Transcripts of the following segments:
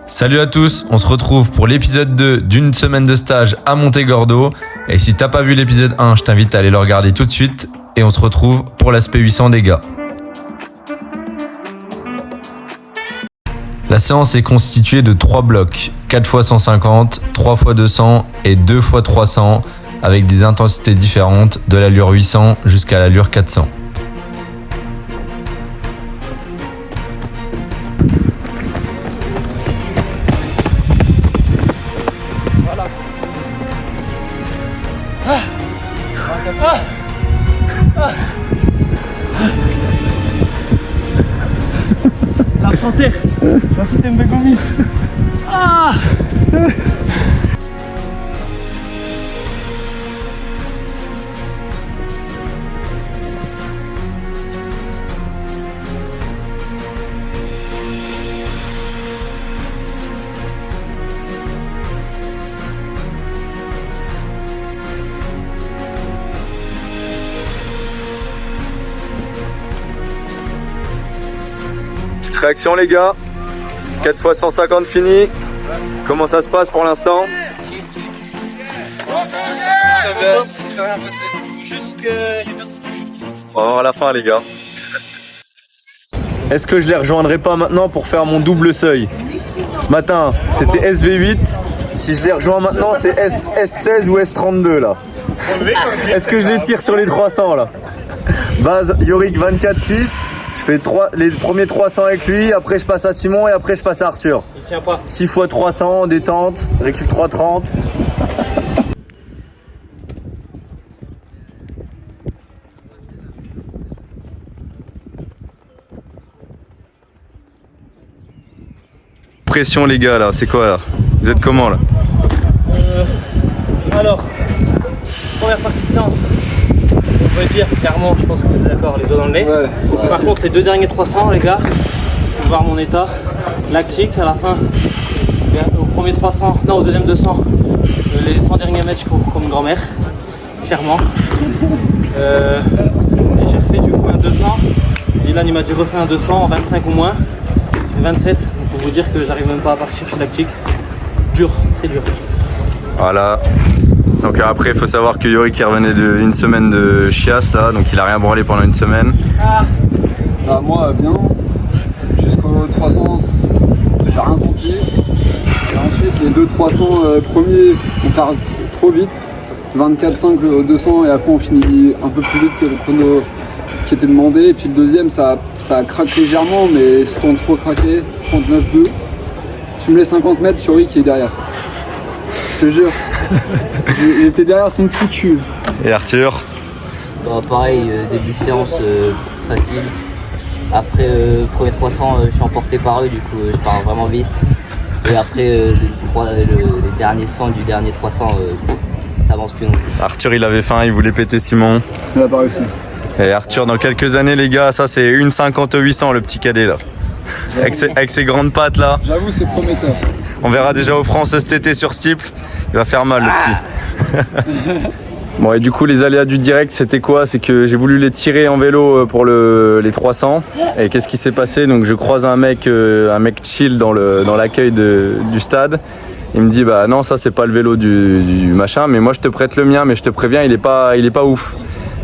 Salut à tous, on se retrouve pour l'épisode 2 d'une semaine de stage à Montegordo. Et si t'as pas vu l'épisode 1, je t'invite à aller le regarder tout de suite. Et on se retrouve pour l'aspect 800 des gars. La séance est constituée de 3 blocs, 4 x 150, 3 x 200 et 2 x 300 avec des intensités différentes de l'allure 800 jusqu'à l'allure 400. La chanter, chanter mes gomis. Ah. Petite réaction les gars, 4 x 150 fini. Comment ça se passe pour l'instant? On va voir à la fin les gars. Est-ce que je les rejoindrai pas maintenant pour faire mon double seuil? Ce matin c'était SV8. Si je les rejoins maintenant c'est S16 ou S32 là. Est-ce que je les tire sur les 300 là? Base Yorick 24-6. Je fais les premiers 300 avec lui, après je passe à Simon et après je passe à Arthur. Il tient pas. 6 x 300, détente, récup 330. Pression les gars là, c'est quoi là? Vous êtes comment là? Alors, première partie de séance. On peut dire clairement, je pense que vous êtes d'accord, les doigts dans le nez. Ouais, par contre, les deux derniers 300, les gars, vous pouvez voir mon état lactique à la fin. Au premier 300, non, au deuxième 200, les 100 derniers mètres, je cours comme grand-mère, clairement. Et j'ai refait du coup un 200. Dylan, il m'a dit refait un 200 en 25 ou moins. Et 27, donc pour vous dire que j'arrive même pas à partir, je suis lactique. Dur, très dur. Voilà. Donc après, il faut savoir que Yorick revenait d'une semaine de chiasse, là, donc il a rien branlé pendant une semaine. Bah moi, bien. Jusqu'au 300, j'ai rien senti. Et ensuite, les deux 300 premiers, on part trop vite. 24,5 au 200 et après on finit un peu plus vite que le chrono qui était demandé. Et puis le deuxième, ça a craqué légèrement, mais sans trop craquer. 39,2. Tu me laisses 50 mètres, Yorick qui est derrière. Je te jure. Il était derrière son petit cul. Et Arthur? Bah, pareil, début de séance facile. Après premier 300, je suis emporté par eux, du coup je pars vraiment vite. Et après les derniers 100 du dernier 300, ça avance plus non plus. Arthur il avait faim, il voulait péter Simon. Il a pas réussi. Et Arthur dans quelques années les gars, ça c'est 1,50 800 le petit cadet là. Avec ses grandes pattes là. J'avoue, c'est prometteur. On verra déjà aux France cet été sur Steeple. Il va faire mal le petit. Bon et du coup les aléas du direct c'était quoi? C'est que j'ai voulu les tirer en vélo pour les 300. Et qu'est-ce qui s'est passé? Donc je croise un mec chill dans l'accueil du stade. Il me dit bah non ça c'est pas le vélo du machin, mais moi je te prête le mien, mais je te préviens il est pas ouf.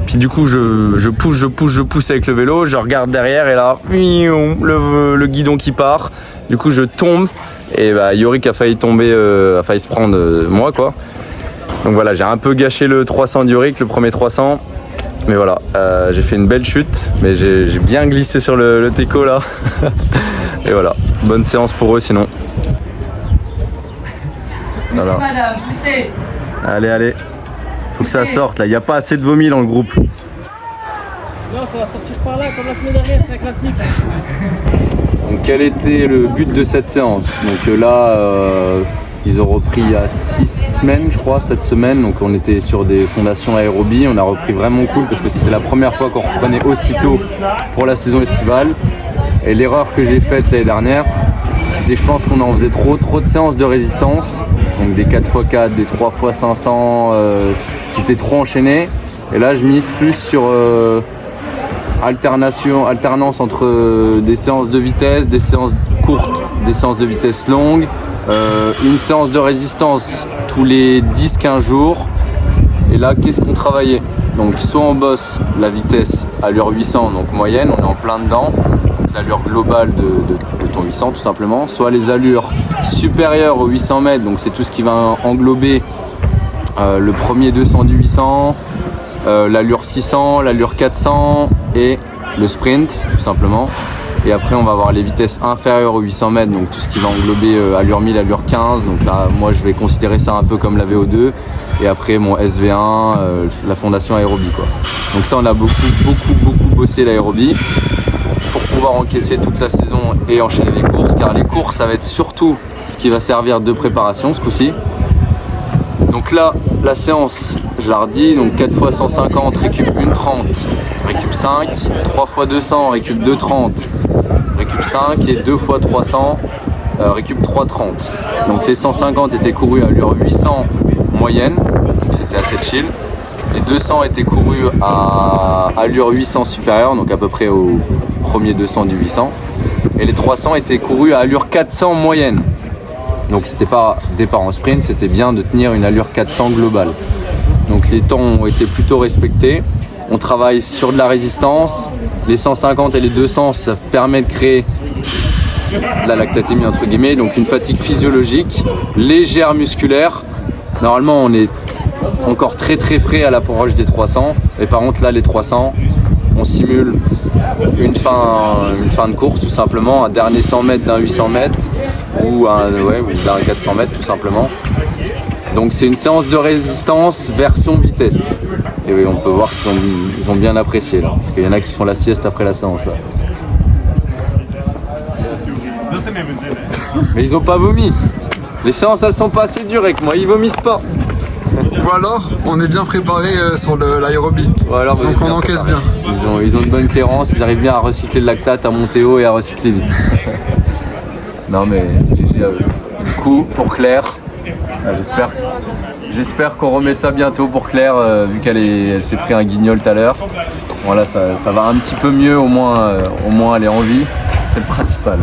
Puis du coup je pousse avec le vélo, je regarde derrière et là le guidon qui part. Du coup je tombe et bah Yorick a failli tomber, a failli se prendre moi quoi. Donc voilà, j'ai un peu gâché le 300 d'Yorick, le premier 300. Mais voilà, j'ai fait une belle chute, mais j'ai bien glissé sur le teco là. Et voilà, bonne séance pour eux sinon. Voilà. Madame, poussez. Allez, faut que ça sorte là, il n'y a pas assez de vomi dans le groupe. Non, ça va sortir par là, comme la semaine dernière, c'est un classique. Donc quel était le but de cette séance? Donc là, ils ont repris il y a 6 semaines je crois, cette semaine. Donc on était sur des fondations aérobie, on a repris vraiment cool parce que c'était la première fois qu'on reprenait aussitôt pour la saison estivale. Et l'erreur que j'ai faite l'année dernière, c'était je pense qu'on en faisait trop de séances de résistance. Donc des 4x4, des 3x500, c'était trop enchaîné. Et là je mise plus sur alternance entre des séances de vitesse, des séances courtes, des séances de vitesse longue, une séance de résistance tous les 10-15 jours. Et là, qu'est-ce qu'on travaillait? Donc soit on bosse la vitesse allure 800, donc moyenne, on est en plein dedans, l'allure globale de ton 800 tout simplement, soit les allures supérieures aux 800 mètres, donc c'est tout ce qui va englober le premier 200 du 800, l'allure 600, l'allure 400 et le sprint tout simplement. Et après on va avoir les vitesses inférieures aux 800 mètres, donc tout ce qui va englober allure 1000, allure 15, donc là moi je vais considérer ça un peu comme la VO2. Et après mon SV1, la fondation aérobie quoi. Donc ça on a beaucoup bossé l'aérobie pour pouvoir encaisser toute la saison et enchaîner les courses, car les courses ça va être surtout ce qui va servir de préparation ce coup-ci. Donc là la séance, je la redis, donc 4 x 150 récup 1,30, récup 5, 3 x 200 récup 2,30, récup 5 et 2 x 300 récup 3,30. Donc les 150 étaient courus à allure 800 moyenne, donc c'était assez chill. Les 200 étaient courus à allure 800 supérieure, donc à peu près au premier 200 du 800. Et les 300 étaient courus à allure 400 moyenne. Donc c'était pas départ en sprint, c'était bien de tenir une allure 400 globale. Donc les temps ont été plutôt respectés. On travaille sur de la résistance. Les 150 et les 200, ça permet de créer de la lactatémie entre guillemets, donc une fatigue physiologique, légère musculaire. Normalement on est encore très frais à l'approche des 300, et par contre là les 300 on simule une fin de course tout simplement, un dernier 100 mètres d'un 800 mètres ou un dernier 400 mètres tout simplement. Donc c'est une séance de résistance version vitesse. Et oui, on peut voir qu'ils ont bien apprécié là, parce qu'il y en a qui font la sieste après la séance là. Mais ils ont pas vomi. Les séances elles sont pas assez dures avec moi, ils vomissent pas. Ou alors, on est bien préparé sur l'aérobie. Donc on encaisse bien. Ils ont une bonne clairance, ils arrivent bien à recycler le lactate, à monter haut et à recycler vite. Non mais GG à eux. Du coup, pour Claire, j'espère qu'on remet ça bientôt pour Claire, vu qu'elle s'est pris un guignol tout à l'heure. Voilà, ça va un petit peu mieux, au moins elle est en vie, c'est le principal.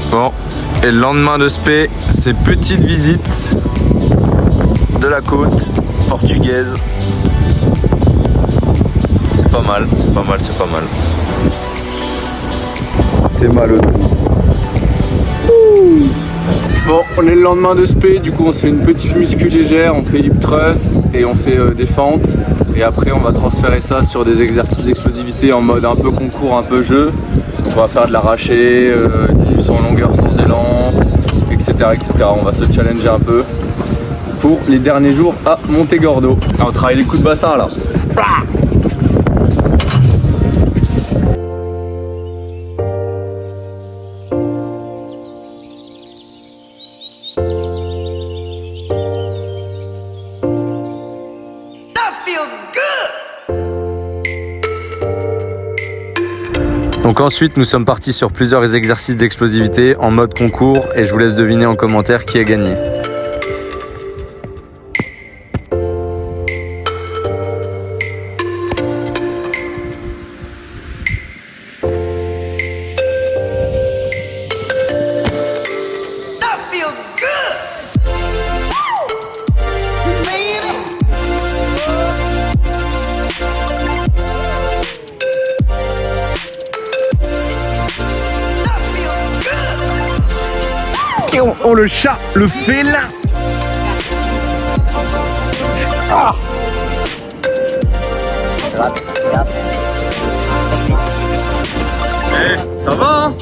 Bon, et le lendemain de Spé, c'est petite visite de la côte portugaise. C'est pas mal, c'est pas mal, c'est pas mal. T'es mal au dos. Bon, on est le lendemain de Spé, du coup on se fait une petite muscu légère, on fait hip thrust et on fait des fentes. Et après on va transférer ça sur des exercices d'explosivité en mode un peu concours, un peu jeu. On va faire de l'arraché, du saut en longueur sans élan, etc., etc. On va se challenger un peu pour les derniers jours à Montegordo. On travaille les coups de bassin là. Donc ensuite nous sommes partis sur plusieurs exercices d'explosivité en mode concours et je vous laisse deviner en commentaire qui a gagné. Oh le chat, le félin. Ça va hein?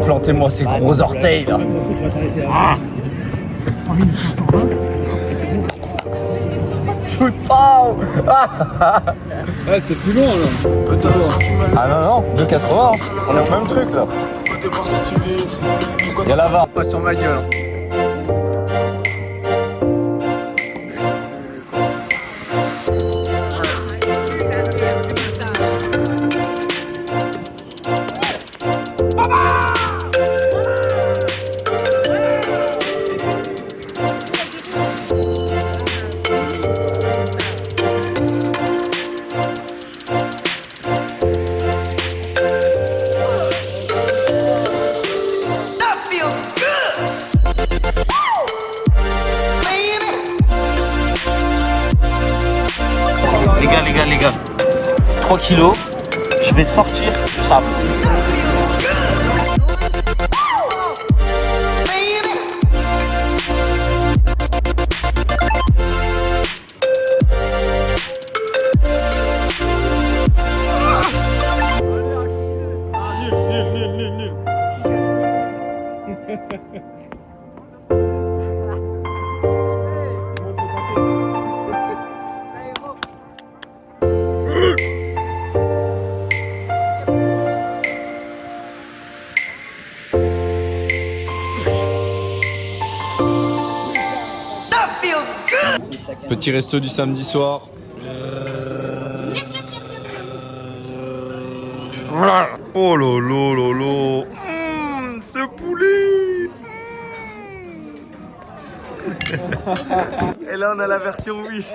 Plantez-moi ces gros orteils là. Ouais, c'était plus long là. Ah non, 2,80, on est au même truc là. Y'a la VAR, pas sur ma gueule. Les gars, 3 kilos, je vais sortir du sable. Petit resto du samedi soir. Oh lolo lolo. Ce poulet. Et là on a la version oui.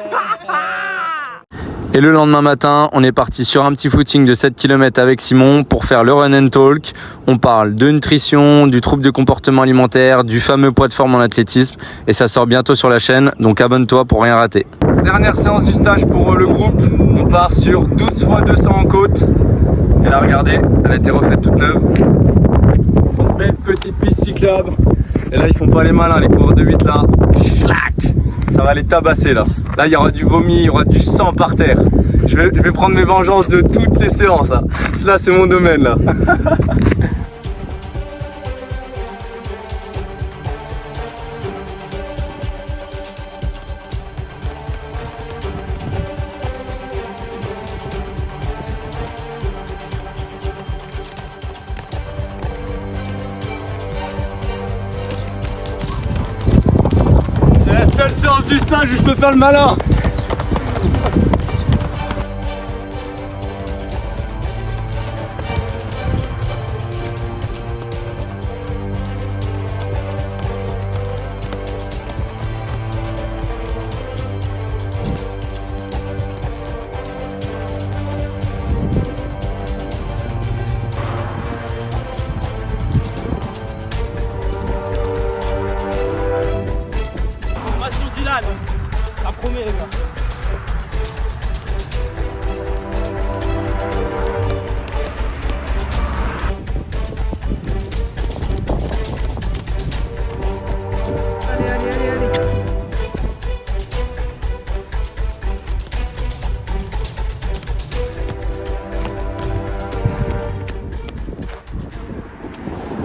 Et le lendemain matin, on est parti sur un petit footing de 7 km avec Simon pour faire le run and talk. On parle de nutrition, du trouble de comportement alimentaire, du fameux poids de forme en athlétisme. Et ça sort bientôt sur la chaîne, donc abonne-toi pour rien rater. Dernière séance du stage pour le groupe. On part sur 12 x 200 en côte. Et là, regardez, elle a été refaite toute neuve. Une belle petite piste cyclable. Et là, ils font pas les malins, les coureurs de 8 là. Schlac! Ça va les tabasser là. Là, il y aura du vomi, il y aura du sang par terre. Je vais prendre mes vengeances de toutes les séances là. Cela, c'est mon domaine là. C'est la seule séance du stage où je peux faire le malin. Ça promet les gars.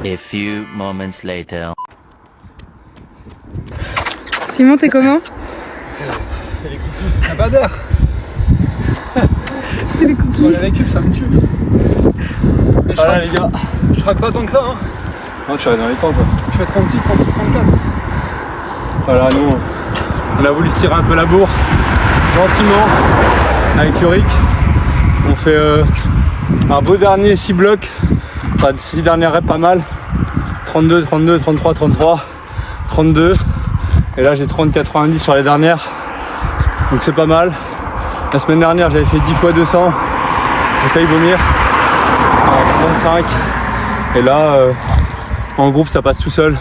A few moments later. Simon, t'es comment? C'est les cookies. T'as pas d'air. C'est les cookies. Sur les récup, ça me tue. Mais voilà les gars, je craque pas tant que ça hein. Non, tu arrives dans les temps toi. Je fais 36, 36, 34. Voilà, nous on a voulu se tirer un peu la bourre gentiment avec Yorick. On fait un beau dernier 6 blocs, enfin 6 dernières reps pas mal. 32, 32, 33, 33, 32. Et là j'ai 30, 90 sur les dernières. Donc c'est pas mal. La semaine dernière j'avais fait 10 x 200. J'ai failli vomir. 35. Et là en groupe ça passe tout seul.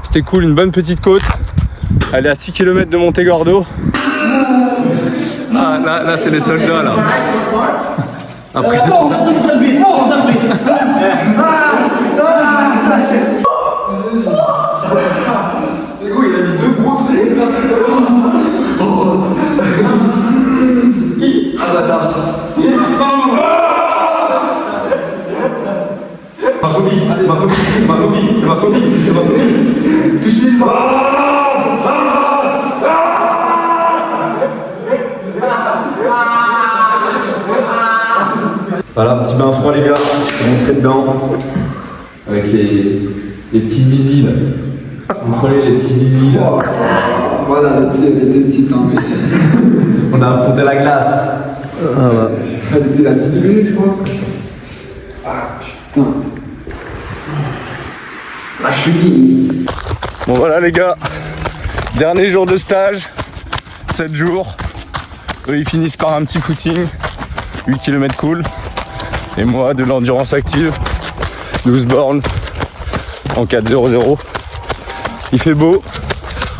C'était cool, une bonne petite côte. Elle est à 6 km de Montegordo. Ah là c'est les soldats là. Après il a mis 2 gros trucs. c'est ma phobie, c'est ma phobie, c'est ma phobie, c'est ma phobie. Touchez pas. Voilà, petit bain froid les gars, je vais rentrer dedans avec les petits zizi là. Contrôlez les petits zizi là. Voilà, les pieds étaient petits, hein, mais. On a affronté la glace. Elle était là 10 minutes, je crois. Ah putain. La cheville. Bon voilà les gars, dernier jour de stage, 7 jours. Eux ils finissent par un petit footing, 8 km cool. Et moi de l'endurance active, 12 bornes en 4.00. Il fait beau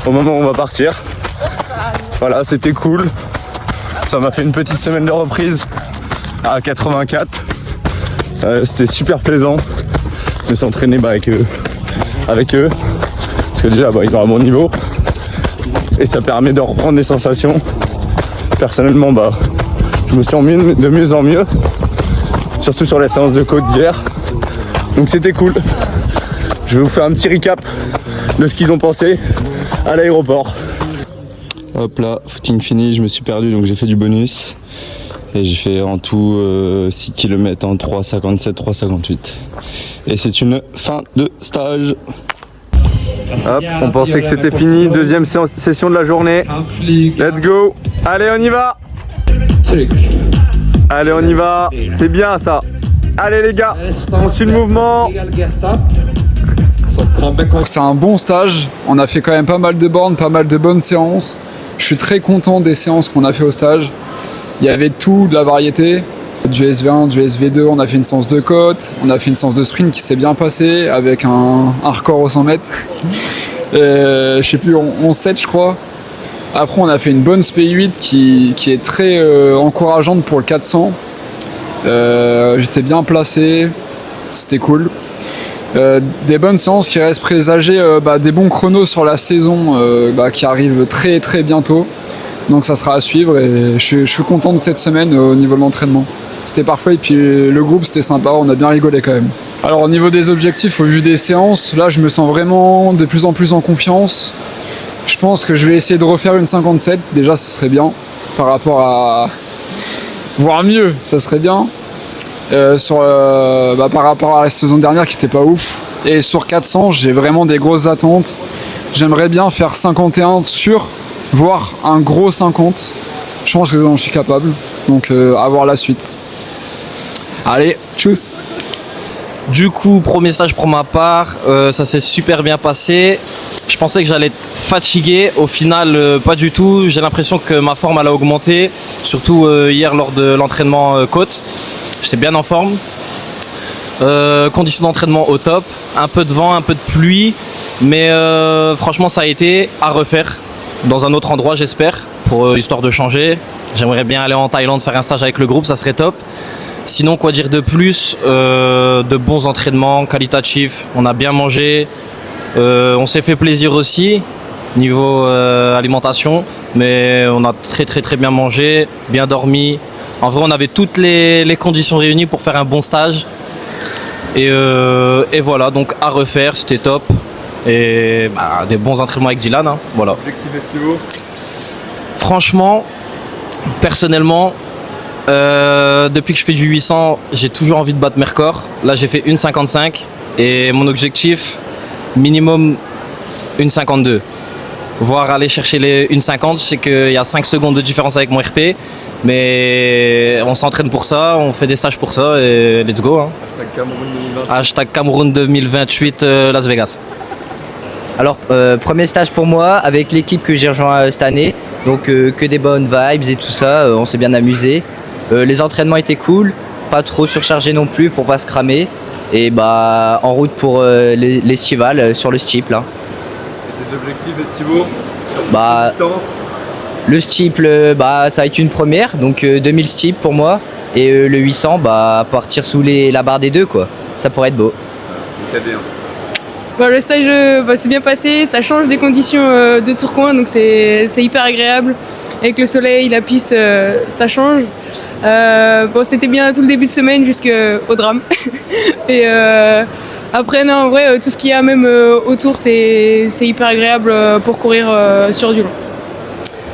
au moment où on va partir. Voilà, c'était cool. Ça m'a fait une petite semaine de reprise à 84. C'était super plaisant de s'entraîner avec eux. Parce que déjà ils ont un bon niveau. Et ça permet de reprendre des sensations. Personnellement je me sens de mieux en mieux. Surtout sur la séance de côte d'hier. Donc c'était cool. Je vais vous faire un petit recap de ce qu'ils ont pensé à l'aéroport. Hop là, footing fini, je me suis perdu donc j'ai fait du bonus. Et j'ai fait en tout 6 km en 3,57, 3,58. Et c'est une fin de stage. Hop, on pensait que c'était fini. Deuxième session de la journée. Let's go. Allez, on y va. Allez, on y va. C'est bien ça. Allez les gars, on suit le mouvement. C'est un bon stage. On a fait quand même pas mal de bornes, pas mal de bonnes séances. Je suis très content des séances qu'on a fait au stage. Il y avait tout, de la variété. Du SV1, du SV2, on a fait une séance de côte, on a fait une séance de sprint qui s'est bien passée avec un record aux 100 mètres. Je sais plus, 11-7 je crois. Après on a fait une bonne SP8 qui est très encourageante pour le 400. J'étais bien placé, c'était cool. Des bonnes séances qui restent présagées des bons chronos sur la saison qui arrive très très bientôt. Donc ça sera à suivre et je suis content de cette semaine au niveau de l'entraînement. C'était parfait et puis le groupe c'était sympa, on a bien rigolé quand même. Alors au niveau des objectifs, au vu des séances, là je me sens vraiment de plus en plus en confiance. Je pense que je vais essayer de refaire une 57, déjà ça serait bien par rapport à... voire mieux, ça serait bien. Par rapport à la saison dernière qui était pas ouf. Et sur 400, j'ai vraiment des grosses attentes. J'aimerais bien faire 51 sur, voire un gros 50. Je pense que j'en suis capable. Donc à voir la suite. Allez, tchuss. Du coup, premier stage pour ma part, ça s'est super bien passé. Je pensais que j'allais être fatigué. Au final, pas du tout. J'ai l'impression que ma forme elle a augmenté. Surtout hier lors de l'entraînement côte. J'étais bien en forme. Conditions d'entraînement au top. Un peu de vent, un peu de pluie. Mais franchement, ça a été à refaire. Dans un autre endroit, j'espère. Pour histoire de changer. J'aimerais bien aller en Thaïlande faire un stage avec le groupe. Ça serait top. Sinon, quoi dire de plus, de bons entraînements qualitatifs. On a bien mangé. On s'est fait plaisir aussi. Niveau alimentation. Mais on a très bien mangé. Bien dormi. En vrai, on avait toutes les conditions réunies pour faire un bon stage. Et voilà, donc à refaire, c'était top. Et des bons entraînements avec Dylan. Hein, voilà. Objectif estivaux. Franchement, personnellement, depuis que je fais du 800, j'ai toujours envie de battre mes records. Là, j'ai fait une 55 et mon objectif, minimum une 52. Voire aller chercher les 1,50. Je sais qu'il y a 5 secondes de différence avec mon RP. Mais on s'entraîne pour ça, on fait des stages pour ça et let's go. Hein. Hashtag Cameroun 2028 Las Vegas. Alors, premier stage pour moi avec l'équipe que j'ai rejoint cette année. Donc que des bonnes vibes et tout ça, on s'est bien amusé. Les entraînements étaient cool, pas trop surchargés non plus pour pas se cramer. Et en route pour l'estival sur le steep là. Et tes objectifs estivaux? Distance? Le steeple, ça a été une première, donc 2000 steep pour moi. Et le 800, partir sous la barre des 2 quoi. Ça pourrait être beau. Très bien. Le stage s'est bien passé, ça change des conditions de Tourcoing, donc c'est hyper agréable. Avec le soleil, la piste, ça change. C'était bien tout le début de semaine jusqu'au drame. Et Après, non, en vrai, tout ce qu'il y a même autour, c'est hyper agréable pour courir sur du long.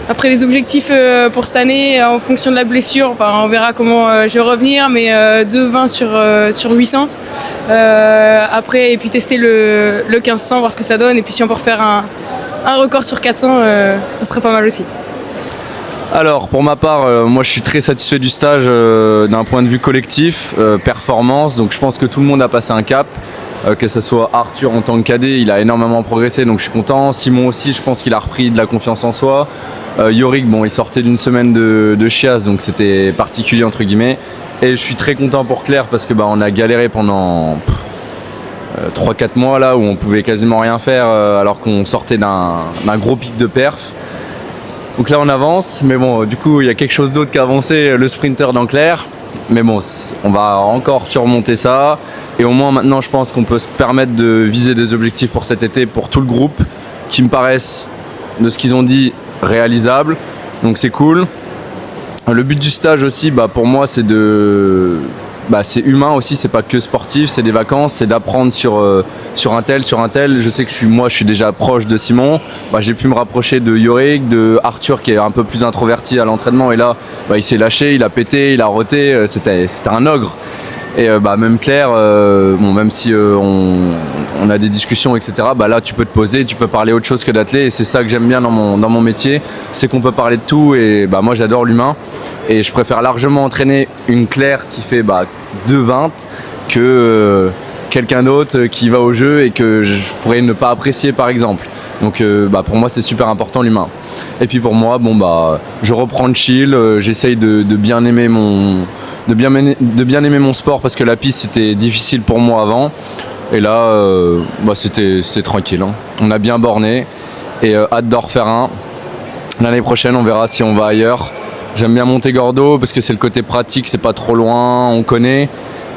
Après, les objectifs pour cette année, en fonction de la blessure, on verra comment je vais revenir, mais 2,20 sur 800. Après, et puis tester le 1500, voir ce que ça donne, et puis si on peut refaire un record sur 400, ce serait pas mal aussi. Alors pour ma part, moi je suis très satisfait du stage d'un point de vue collectif, performance, donc je pense que tout le monde a passé un cap, que ce soit Arthur en tant que cadet, il a énormément progressé donc je suis content, Simon aussi je pense qu'il a repris de la confiance en soi, Yorick bon il sortait d'une semaine de chiasse donc c'était particulier entre guillemets, et je suis très content pour Claire parce que on a galéré pendant 3-4 mois là où on pouvait quasiment rien faire alors qu'on sortait d'un gros pic de perf. Donc là on avance, mais bon du coup il y a quelque chose d'autre qui a avancé, le sprinter d'Anclair. Mais bon, on va encore surmonter ça. Et au moins maintenant je pense qu'on peut se permettre de viser des objectifs pour cet été, pour tout le groupe, qui me paraissent, de ce qu'ils ont dit, réalisables. Donc c'est cool. Le but du stage aussi, pour moi c'est c'est humain aussi, c'est pas que sportif, c'est des vacances, c'est d'apprendre sur un tel. Je sais que je suis déjà proche de Simon, j'ai pu me rapprocher de Yorick, de Arthur qui est un peu plus introverti à l'entraînement, et là il s'est lâché, il a pété, il a roté, c'était un ogre. Et même Claire, même si on a des discussions etc, là tu peux te poser, tu peux parler autre chose que d'athlète, et c'est ça que j'aime bien dans mon métier, c'est qu'on peut parler de tout, et moi j'adore l'humain, et je préfère largement entraîner une Claire qui fait 2,20 que quelqu'un d'autre qui va au jeu et que je pourrais ne pas apprécier par exemple. Donc pour moi c'est super important l'humain. Et puis pour moi je reprends le chill, j'essaye de bien aimer mon sport parce que la piste c'était difficile pour moi avant, et là c'était tranquille, hein. On a bien borné et hâte d'en refaire un. L'année prochaine on verra si on va ailleurs. J'aime bien Montégordo parce que c'est le côté pratique, c'est pas trop loin, on connaît.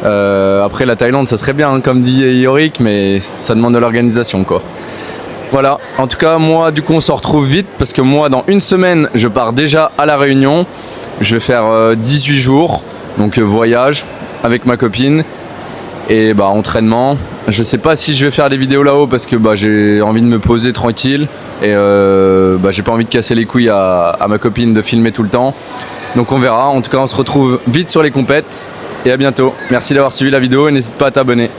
Après la Thaïlande ça serait bien, hein, comme dit Yorick, mais ça demande de l'organisation quoi. Voilà, en tout cas moi du coup on se retrouve vite parce que moi dans une semaine je pars déjà à La Réunion. Je vais faire 18 jours, donc voyage avec ma copine et entraînement. Je sais pas si je vais faire des vidéos là-haut parce que j'ai envie de me poser tranquille et j'ai pas envie de casser les couilles à ma copine de filmer tout le temps. Donc on verra, en tout cas on se retrouve vite sur les compètes et à bientôt. Merci d'avoir suivi la vidéo et n'hésite pas à t'abonner.